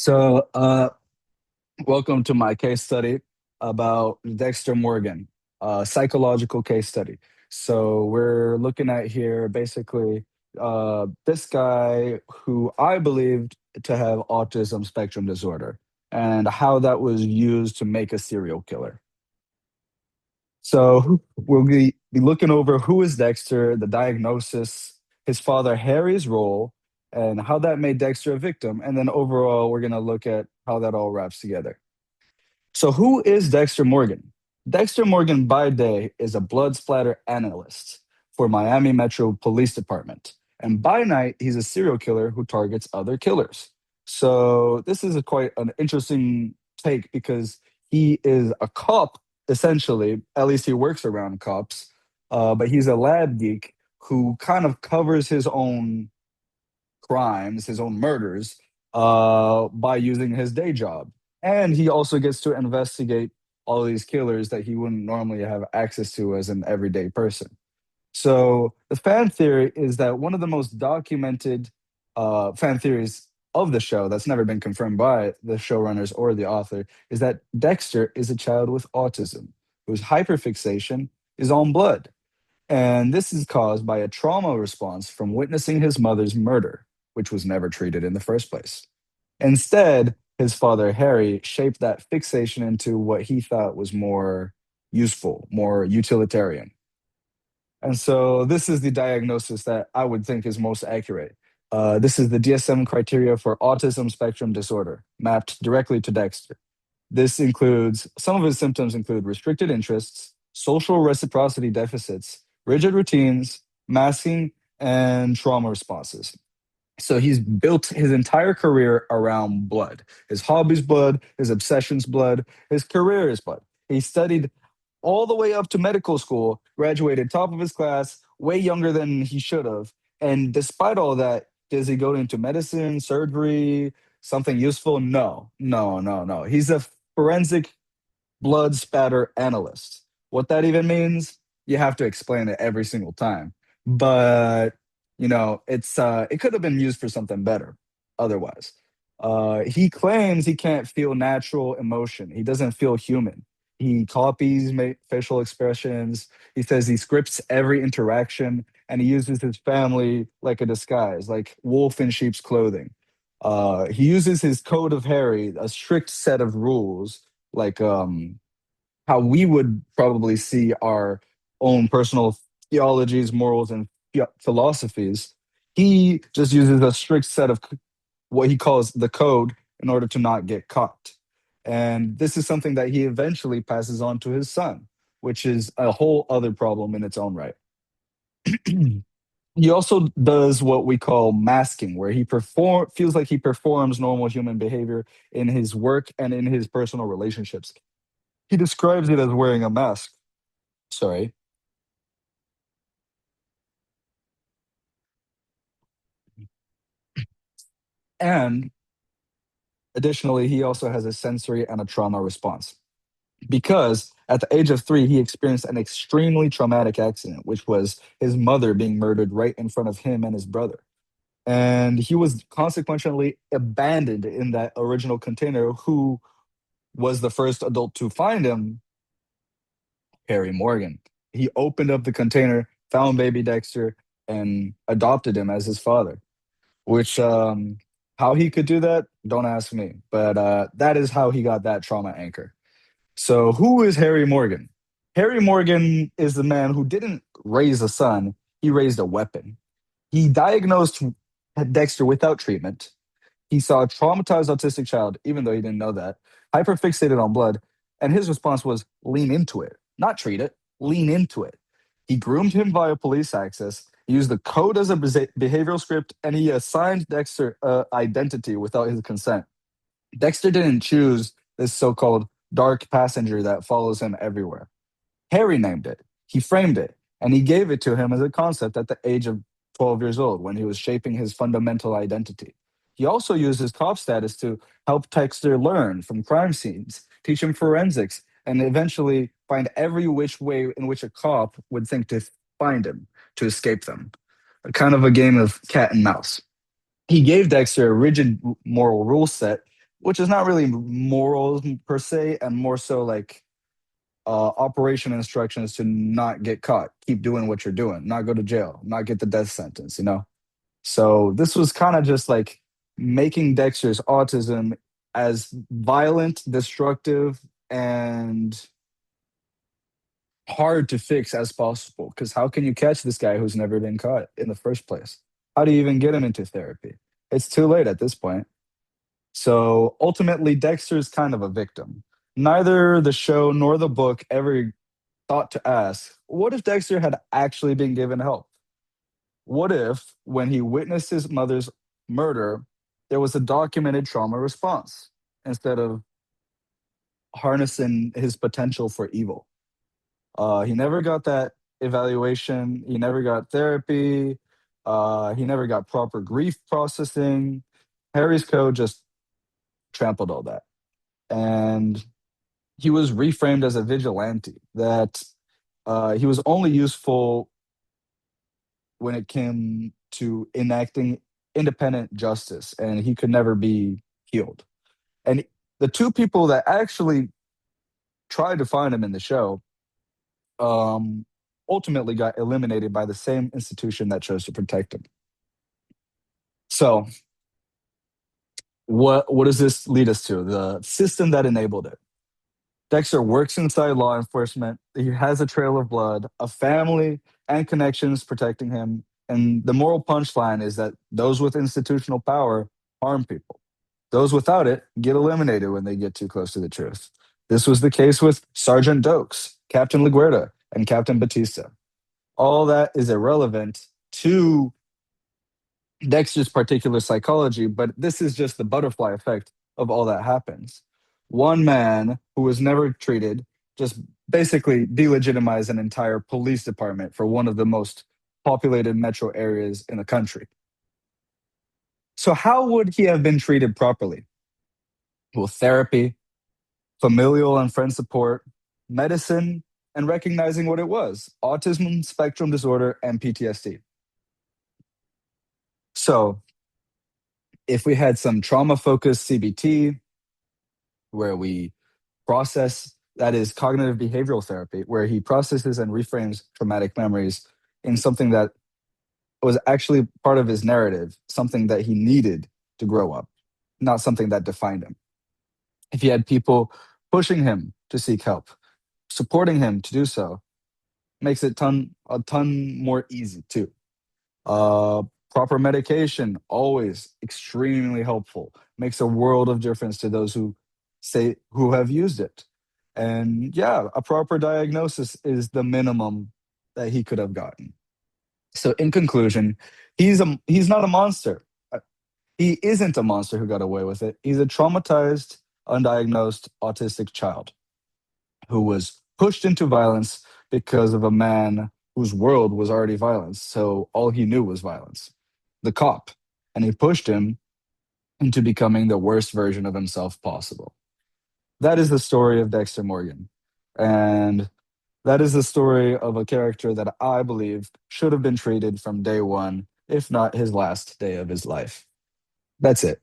So, welcome to my case study about Dexter Morgan, a psychological case study. So, we're looking at here basically this guy who I believed to have autism spectrum disorder and how that was used to make a serial killer. So, we'll be looking over who is Dexter, the diagnosis, his father Harry's role, and how that made Dexter a victim. And then overall, we're going to look at how that all wraps together. So, who is Dexter Morgan? Dexter Morgan, by day, is a blood splatter analyst for Miami Metro Police Department. And by night, he's a serial killer who targets other killers. So, this is quite an interesting take because he is a cop, essentially. At least he works around cops, but he's a lab geek who kind of covers his own crimes, his own murders, by using his day job. And he also gets to investigate all these killers that he wouldn't normally have access to as an everyday person. So the fan theory is that one of the most documented fan theories of the show that's never been confirmed by the showrunners or the author is that Dexter is a child with autism whose hyperfixation is on blood. And this is caused by a trauma response from witnessing his mother's murder, which was never treated in the first place. Instead, his father, Harry, shaped that fixation into what he thought was more useful, more utilitarian. And so this is the diagnosis that I would think is most accurate. This is the DSM criteria for autism spectrum disorder, mapped directly to Dexter. This includes some of his symptoms include restricted interests, social reciprocity deficits, rigid routines, masking, and trauma responses. So he's built his entire career around blood. His hobbies, blood, his obsessions, blood, his career is blood. He studied all the way up to medical school, graduated top of his class, way younger than he should have. And despite all that, does he go into medicine, surgery, something useful? No, no, no, no. He's a forensic blood spatter analyst. What that even means, you have to explain it every single time. But it could have been used for something better otherwise. He claims he can't feel natural emotion. He doesn't feel human. He copies facial expressions. He says he scripts every interaction and he uses his family like a disguise, like wolf in sheep's clothing. He uses his code of Harry, a strict set of rules, like how we would probably see our own personal theologies, morals, and philosophies. He just uses a strict set of what he calls the code in order to not get caught. And this is something that he eventually passes on to his son, which is a whole other problem in its own right. He also does what we call masking, where he perform feels like he performs normal human behavior in his work and in his personal relationships. He describes it as wearing a mask. Sorry. And additionally, he also has a sensory and a trauma response because at the age of 3, he experienced an extremely traumatic accident, which was his mother being murdered right in front of him and his brother. And he was consequently abandoned in that original container. Who was the first adult to find him? Harry Morgan. He opened up the container, found baby Dexter, and adopted him as his father. Which how he could do that, don't ask me. But that is how he got that trauma anchor. So who is Harry Morgan? Harry Morgan is the man who didn't raise a son, he raised a weapon. He diagnosed Dexter without treatment. He saw a traumatized autistic child, even though he didn't know that, hyperfixated on blood, and his response was lean into it, not treat it, lean into it. He groomed him via police access. He used the code as a behavioral script, and he assigned Dexter identity without his consent. Dexter didn't choose this so-called dark passenger that follows him everywhere. Harry named it. He framed it, and he gave it to him as a concept at the age of 12 years old when he was shaping his fundamental identity. He also used his cop status to help Dexter learn from crime scenes, teach him forensics, and eventually find every which way in which a cop would think to find him, to escape them. A kind of a game of cat and mouse. He gave Dexter a rigid moral rule set which is not really morals per se, and more so like operation instructions to not get caught, keep doing what you're doing, not go to jail, not get the death sentence, you know? So this was kind of just like making Dexter's autism as violent, destructive, and hard to fix as possible. Because how can you catch this guy who's never been caught in the first place? How do you even get him into therapy? It's too late at this point. So ultimately, Dexter's kind of a victim. Neither the show nor the book ever thought to ask, what if Dexter had actually been given help? What if, when he witnessed his mother's murder, there was a documented trauma response instead of harnessing his potential for evil? He never got that evaluation. He never got therapy. He never got proper grief processing. Harry's code just trampled all that. And he was reframed as a vigilante, that he was only useful when it came to enacting independent justice, and he could never be healed. And the two people that actually tried to find him in the show um, ultimately got eliminated by the same institution that chose to protect him. So, what does this lead us to? The system that enabled it. Dexter works inside law enforcement. He has a trail of blood, a family, and connections protecting him. And the moral punchline is that those with institutional power harm people. Those without it get eliminated when they get too close to the truth. This was the case with Sergeant Dokes, Captain LaGuerta, and Captain Batista. All that is irrelevant to Dexter's particular psychology, but this is just the butterfly effect of all that happens. One man who was never treated just basically delegitimized an entire police department for one of the most populated metro areas in the country. So, how would he have been treated properly? Well, therapy, familial and friend support, medicine, and recognizing what it was: autism spectrum disorder and PTSD. So, if we had some trauma focused CBT, where we process, that is cognitive behavioral therapy, where he processes and reframes traumatic memories in something that was actually part of his narrative, something that he needed to grow up, not something that defined him. If he had people pushing him to seek help, supporting him to do so, makes it a ton more easy too. Uh, Proper medication, always extremely helpful. Makes a world of difference to those who have used it. And yeah, a proper diagnosis is the minimum that he could have gotten. So in conclusion, he's not a monster. He isn't a monster who got away with it. He's a traumatized, undiagnosed autistic child who was pushed into violence because of a man whose world was already violence. So all he knew was violence, the cop. And he pushed him into becoming the worst version of himself possible. That is the story of Dexter Morgan. And that is the story of a character that I believe should have been treated from day one, if not his last day of his life. That's it.